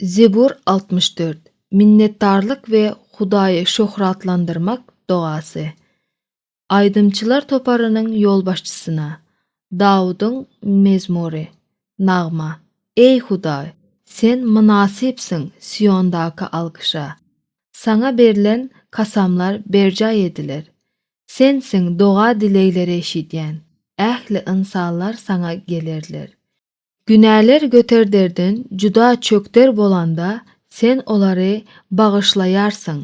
Zebur 64. Minnettarlık ve Hudaýy şöhratlandyrmak dogasy. Aýdymçylar toparının yol başçysyna. Dawudyň mezmury. Nagma. Ey Hudaý, sen münasipsiň Siondaky alkışa. Sana berilen kasamlar berja ediler. Sensiň doga dileýleri eşidýän. Ähli insanlar sana gelerler. Günäler göterderden juda çökter bolanda sen olary bagyşlaýarsyň.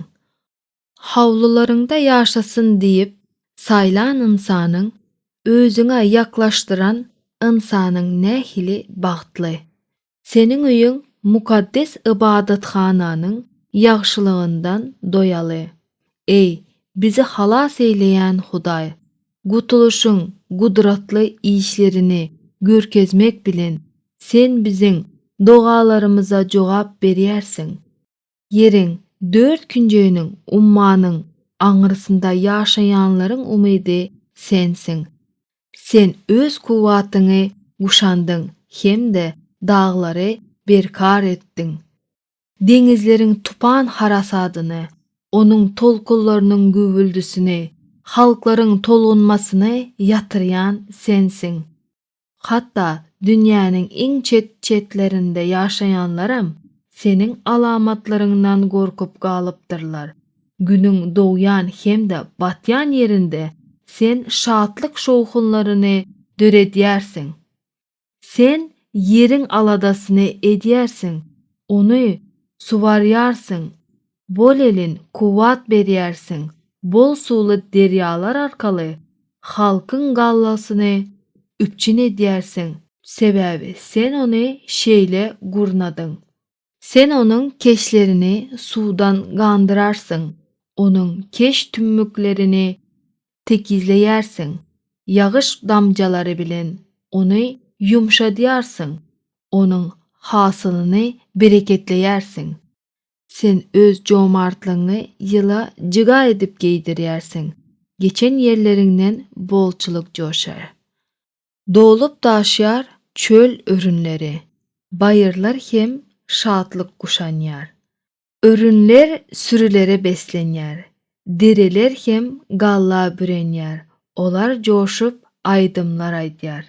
Hawlularyňda ýaşasyn diýip saýlan insanyň özüňe ýaklaşdyran insanyň nähili bagtly. Seniň öýüň mukaddes ibadathananyň ýagşylygyndan doýaly. Ey, bizi halas eýleýän Hudaý, gutuluşyň gudratly işlerini görkezmek bilen sen biziň dogalarymyza jogap berýärsiň. Yeriň, dört künjeyiniň ummanyň aňyrysynda ýaşaýanlaryň umydy sensiň. Sen öz kuwatyňy guşandyň hemde daglary berkar etdiň. Deňizleriň tupan harasadyny, onuň tolkunlarynyň güwüldüsini, halklaryň tolgunmasyny ýatyrýan sensiň. Hatda dünýäniň iň çetlerinde ýaşaýanlaram seniň alamatlaryňdan gorkup galypdyrlar. Günüň dowýan hemde batýan ýerinde sen şatlyk şowhunlaryny döredýärsiň. Sen ýeriň aladasyny edýärsiň, ony suwarýarsyň. Bol elin kuwat berýärsiň. Bol suwly derýalar arkaly halkyň gallasyny üpçün edýärsiň. Sebäbi sen ony şeýle gurnadyň. Sen onuň keşlerini suwdan gandyrarsyň. Onuň keş tümmüklerini tekizleýärsiň. Ýagyş damjalary bilen ony ýumşadýarsyň. Onuň hasylyny bereketleýärsiň. Sen öz jomartlygyny ýyla jyga edip geydirýärsiň. Geçen ýerleriňden bolçuluk joşar. Dolup daşýar çöl örünleri. Bayırlar hem şatlyk guşanýar. Örünler sürülere beslenýär. Dereler hem galla bürenýär. Olar joşup aýdymlar aýdýar.